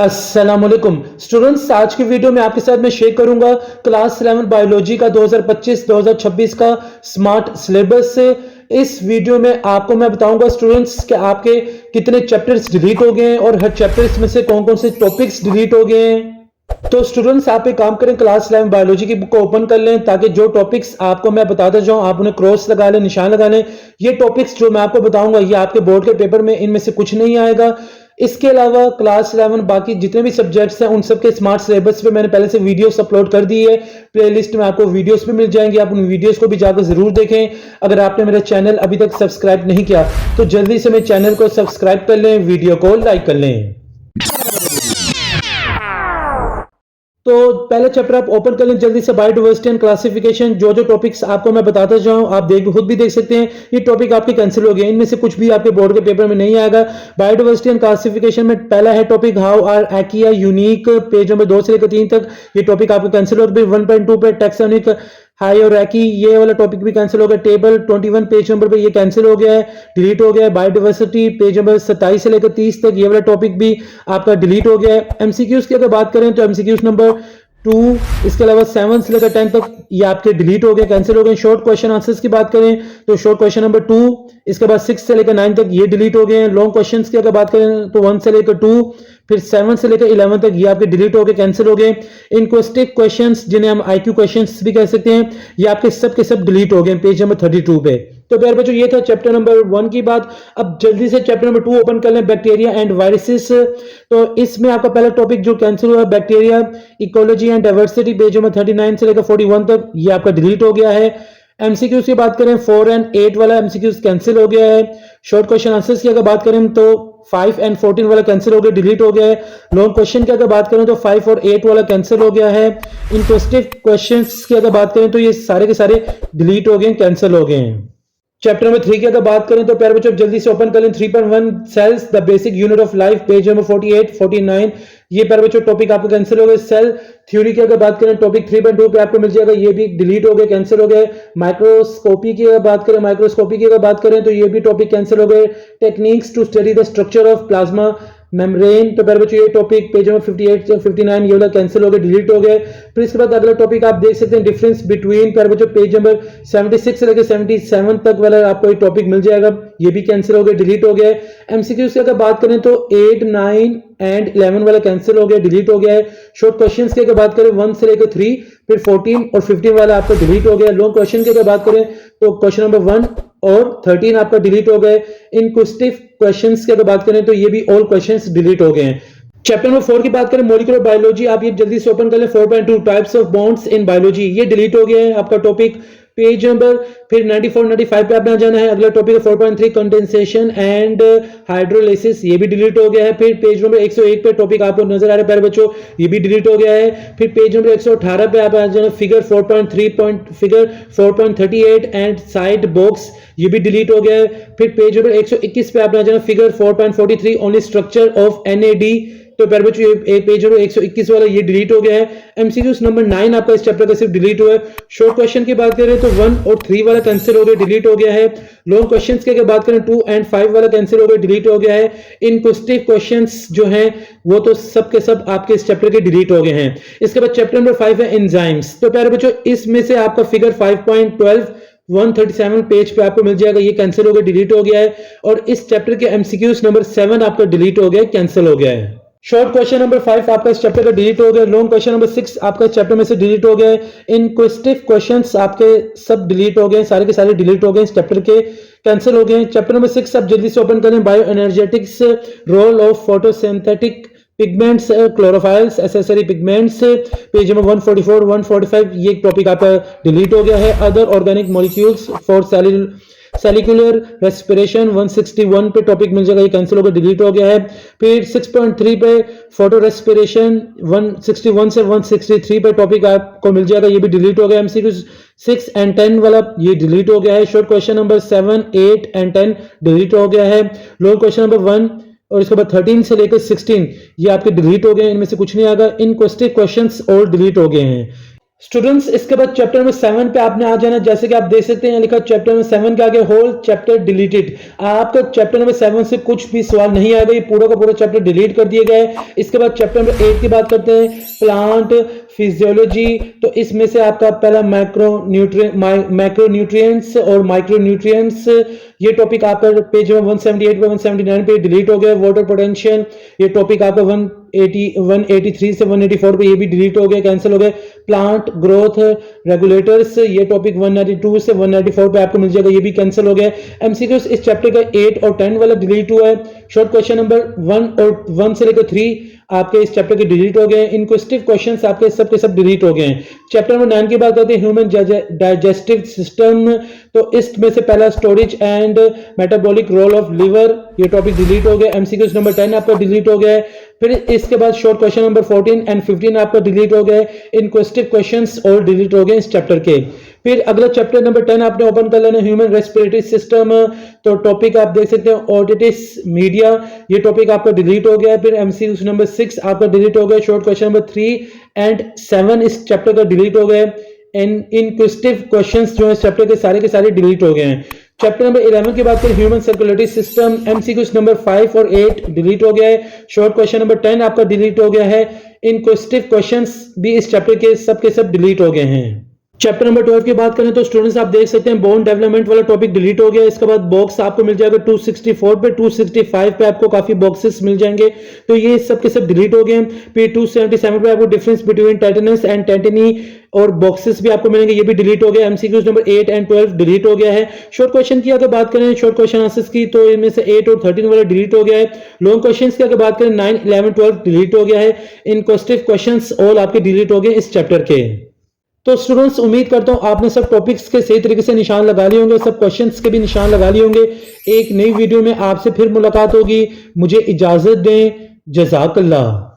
अस्सलामुअलैकुम स्टूडेंट्स, आज की वीडियो में आपके साथ मैं शेयर करूंगा क्लास 11 बायोलॉजी का 2025-2026 का स्मार्ट सिलेबस से। इस वीडियो में आपको मैं बताऊंगा स्टूडेंट्स कि आपके कितने चैप्टर्स डिलीट हो गए हैं और हर चैप्टर्स में से कौन कौन से टॉपिक्स डिलीट हो गए हैं। तो स्टूडेंट्स, आप एक काम करें, क्लास 11 बायोलॉजी की बुक को ओपन कर लें ताकि जो टॉपिक्स आपको मैं बताता जाऊं आप उन्हें क्रॉस लगा लें, निशान लगा लें। ये टॉपिक्स जो मैं आपको बताऊंगा ये आपके बोर्ड के पेपर में इनमें से कुछ नहीं आएगा। इसके अलावा क्लास 11 बाकी जितने भी सब्जेक्ट्स हैं उन सब के स्मार्ट सिलेबस पे मैंने पहले से वीडियोस अपलोड कर दी है। प्लेलिस्ट में आपको वीडियोस भी मिल जाएंगे, आप उन वीडियोस को भी जाकर जरूर देखें। अगर आपने मेरा चैनल अभी तक सब्सक्राइब नहीं किया तो जल्दी से मेरे चैनल को सब्सक्राइब कर लें, वीडियो को लाइक कर लें। तो पहले चैप्टर आप ओपन कर लें जल्दी से, बायोडायवर्सिटी एंड क्लासिफिकेशन। जो जो टॉपिक्स आपको मैं बताता जाऊं आप खुद भी देख सकते हैं, ये टॉपिक आपके कैंसिल हो गए, इनमें से कुछ भी आपके बोर्ड के पेपर में नहीं आएगा। बायोडायवर्सिटी एंड क्लासिफिकेशन में पहला है topic how are archaea unique, page number 2 से लेकर 3 तक ये टॉपिक आपका कैंसिल हो गया। 1.2 पे टैक्सोनिक हायरार्की ये वाला टॉपिक भी कैंसिल हो गया। टेबल 21 पेज नंबर पे ये कैंसिल हो गया है, डिलीट हो गया है। बायोडायवर्सिटी पेज नंबर 27 से लेकर 30 तक ये वाला टॉपिक भी आपका डिलीट हो गया है। एमसीक्यूज की अगर बात करें तो एमसीक्यूज नंबर 2, इसके अलावा 7 से लेकर 10 तक ये आपके डिलीट हो गए, कैंसिल हो गए। शॉर्ट क्वेश्चन आंसर्स की बात करें तो शॉर्ट क्वेश्चन नंबर 2, इसके बाद 6 से लेकर 9 तक ये डिलीट हो गए हैं। लॉन्ग क्वेश्चंस की अगर बात करें तो 1 से लेकर 2, फिर 7 से लेकर 11 तक ये आपके डिलीट हो गए, कैंसिल हो गए। इनक्वेस्टिव क्वेश्चंस जिन्हें हम आईक्यू क्वेश्चंस भी कह सकते हैं, ये आपके सब के सब डिलीट हो गए पेज नंबर 32 पे। तो प्यारे बच्चों, ये था चैप्टर नंबर 1 की बात। अब जल्दी से चैप्टर नंबर 2 ओपन कर लें, बैक्टीरिया एंड वायरसेस। तो इसमें आपका पहला टॉपिक जो कैंसिल हुआ, bacteria ecology and diversity, page number 39 से लेकर 41 तक ये आपका डिलीट हो गया है। एमसीक्यूज की बात करें 4 और 8 वाला एमसीक्यूज कैंसिल हो गया है। शॉर्ट क्वेश्चन आंसर्स की अगर बात करें तो 5 और 14 वाला कैंसिल हो गया, डिलीट हो गया है। लॉन्ग क्वेश्चन की अगर बात करें तो 5 और 8 वाला कैंसिल हो गया है। इनक्वेस्टिव क्वेश्चंस की अगर बात करें तो ये सारे के सारे डिलीट हो गए, कैंसिल हो गए हैं। चैप्टर नंबर 3 की अगर बात करें तो प्यारे बच्चों जल्दी से ओपन कर लें 3.1 cells the basic unit of life, page number 48 49 ये प्यारे बच्चों टॉपिक आपको कैंसिल हो गए। सेल थ्योरी की अगर बात करें टॉपिक 3.2 पे आपको मिल जाएगा, ये भी डिलीट हो गए, कैंसिल हो गए। माइक्रोस्कोपी की अगर बात करें तो ये भी टॉपिक कैंसिल हो गए। Techniques to study the structure of plasma membrane, तो प्यारे बच्चों ये टॉपिक पेज नंबर 58 से 59 ये वाला कैंसिल हो गए, डिलीट हो गए। फिर इसके बाद अगला टॉपिक आप देख सकते हैं डिफरेंस बिटवीन, प्यारे बच्चों पेज नंबर 76 से लेकर 77 तक वाला आपको एक टॉपिक मिल जाएगा, ये भी कैंसिल हो गया, डिलीट हो गया है। एमसीक्यूज की अगर बात करें तो 8 9 एंड 11 वाला कैंसिल हो गया, डिलीट हो गया है। शॉर्ट क्वेश्चंस की अगर बात करें 1 से लेकर 3, फिर 14 और 15 वाला आपका डिलीट हो गया। लॉन्ग क्वेश्चन की अगर बात करें तो क्वेश्चन नंबर 1 और 13 आपका डिलीट हो गए। इनक्वेस्टिव क्वेश्चंस की अगर बात करें तो ये भी ऑल क्वेश्चंस डिलीट हो गए हैं। चैप्टर नंबर 4 की बात करें मॉलिक्यूलर बायोलॉजी, आप ये जल्दी से ओपन कर लें। 4.2 types of bonds in biology ये डिलीट हो गया है आपका टॉपिक, पेज नंबर फिर 94 95 पे आपने जाना है। अगला टॉपिक है 4.3 कंडेंसेशन एंड हाइड्रोलिसिस, ये भी डिलीट हो गया है। फिर पेज नंबर 101 पे टॉपिक आपको नजर आ रहा है प्यारे बच्चों, ये भी डिलीट हो गया है। फिर पेज नंबर 118 पे आप आ जाना, फिगर 4.38 एंड साइड बॉक्स, ये भी डिलीट हो गया है। फिर पेज नंबर 121 पे आप आ जाना, figure 4.43 only structure of NAD, तो प्यारे बच्चों ये पेज नंबर 121 वाला ये डिलीट हो गया है। एमसीक्यूज नंबर 9 आपका इस चैप्टर का सिर्फ डिलीट हुआ है। शॉर्ट क्वेश्चन की बात करें तो 1 और 3 वाला कैंसिल हो गया, डिलीट हो गया है। लॉन्ग क्वेश्चंस की अगर बात करें 2 और 5 वाला कैंसिल हो गया, डिलीट हो गया है। इनक्वेस्टिव क्वेश्चंस जो हैं वो तो सब के सब आपके इस चैप्टर के डिलीट हो गए हैं। इसके बाद चैप्टर नंबर 5 है एंजाइम्स, तो प्यारे बच्चों इसमें से आपका फिगर 5.12 137 पेज पे आपको मिल जाएगा, ये कैंसिल हो गया, डिलीट हो गया है। और इस चैप्टर के एमसीक्यूज नंबर 7 आपका डिलीट हो गया, कैंसिल हो गया है। शॉर्ट क्वेश्चन नंबर 5 आपका इस चैप्टर का डिलीट हो गया। लॉन्ग क्वेश्चन नंबर 6 आपका इस चैप्टर में से डिलीट हो गया। इनक्वेस्टिव क्वेश्चंस आपके सब डिलीट हो गए, सारे के सारे डिलीट हो गए, इस चैप्टर के कैंसिल हो गए। चैप्टर नंबर 6 आप जल्दी से ओपन करें, bioenergetics, role of photosynthetic pigments, chlorophylls, accessory pigments, page number 144 145 ये टॉपिक आपका डिलीट हो गया है। Other organic molecules for cellular respiration 161 पे टॉपिक मिल जाएगा, ये कैंसिल होकर डिलीट हो गया है। फिर 6.3 पे फोटो रेस्पिरेशन 161 से 163 पे टॉपिक आपको मिल जाएगा, ये भी डिलीट हो गया। एमसीक्यू 6 और 10 वाला ये डिलीट हो गया है। शॉर्ट क्वेश्चन नंबर 7 8 और 10 डिलीट हो गया है। लॉन्ग क्वेश्चन नंबर 1 और इसके बाद 13 से लेकर 16 ये आपके डिलीट हो गए, इनमें से कुछ नहीं आएगा। इनक्वेस्टिव क्वेश्चंस और डिलीट हो गए हैं। स्टूडेंट्स इसके बाद चैप्टर नंबर 7 पे आपने आ जाना। जैसे कि आप देख सकते हैं लिखा चैप्टर नंबर 7 के आगे होल चैप्टर डिलीटेड। आपका चैप्टर नंबर 7 से कुछ भी सवाल नहीं आएगा, ये पूरा का पूरा चैप्टर डिलीट कर दिया गया है। इसके बाद चैप्टर नंबर 8 की बात करते हैं, प्लांट फिजियोलॉजी। तो इसमें से आपका पहला मैक्रोन्यूट्रिएंट्स और माइक्रोन्यूट्रिएंट्स, ये टॉपिक आपका पेज नंबर 178 पे 179 पे डिलीट हो गया। वाटर पोटेंशियल, ये टॉपिक आपका 183 से 184 पे ये भी डिलीट हो गया, कैंसिल हो गया। प्लांट ग्रोथ रेगुलेटर्स, ये टॉपिक 192 से 194 पे आपको मिल जाएगा, ये भी कैंसिल हो गया। एमसीक्यूज इस चैप्टर का 8 और 10 वाला डिलीट हुआ है। शॉर्ट क्वेश्चन नंबर 1 से लेकर 3 आपके इस चैप्टर के डिलीट हो गए। इनक्वेस्टिव क्वेश्चंस आपके सब डिलीट हो गए हैं। चैप्टर नंबर 9 की बात करते हैं, ह्यूमन डाइजेस्टिव सिस्टम। तो इसमें से पहला storage and metabolic role of liver, ये टॉपिक डिलीट हो गया। एमसीक्यूज नंबर 10 आपका डिलीट हो गया है। फिर इसके बाद शॉर्ट क्वेश्चन नंबर 14 एंड 15 आपका डिलीट हो गए। इनक्वेस्टिव क्वेश्चंस और डिलीट हो गए इस चैप्टर के। फिर अगला चैप्टर नंबर 10 आपने ओपन कर लेना, ह्यूमन रेस्पिरेटरी सिस्टम। तो टॉपिक आप देख सकते हैं ऑटिटिस मीडिया, ये टॉपिक आपका डिलीट हो गया है। फिर एमसीक्यू नंबर 6 आपका डिलीट हो गया। शॉर्ट क्वेश्चन नंबर 3 एंड 7 इस चैप्टर का डिलीट हो गए। इनक्वेस्टिव क्वेश्चंस जो है चैप्टर के सारे डिलीट हो गए हैं। चैप्टर नंबर 11 की बात करें, human circulatory system, MCQs number 5 और 8 डिलीट हो गया है। शॉर्ट क्वेश्चन नंबर 10 आपका डिलीट हो गया है। इनक्वेस्टिव क्वेश्चंस भी इस चैप्टर के सब डिलीट हो गए हैं। चैप्टर नंबर 12 की बात करें तो स्टूडेंट्स आप देख सकते हैं बोन डेवलपमेंट वाला टॉपिक डिलीट हो गया। इसके बाद बॉक्स आपको मिल जाएगा 264 पे, 265 पे आपको काफी बॉक्सेस मिल जाएंगे, तो ये सब डिलीट हो गए। फिर 277 पे आपको difference between tetanus and tetani और बॉक्सेस भी आपको मिलेंगे, ये भी डिलीट हो गया। एमसीक्यूज नंबर 8 एंड 12 डिलीट हो गया है। शॉर्ट क्वेश्चन की अगर बात करें, शॉर्ट क्वेश्चन आंसर्स की, तो इनमें से 8 और 13 वाला डिलीट हो गया है। लॉन्ग क्वेश्चंस की अगर बात करें 9, 11, 12 डिलीट हो गया है। इनक्वेस्टिव क्वेश्चंस ऑल आपके डिलीट हो गए इस चैप्टर के। तो स्टूडेंट्स उम्मीद करता हूं आपने सब टॉपिक्स के सही तरीके से निशान लगा लिए होंगे, सब क्वेश्चंस के भी निशान लगा लिए होंगे। एक नई वीडियो में आपसे फिर मुलाकात होगी, मुझे इजाजत दें। जज़ाकल्लाह।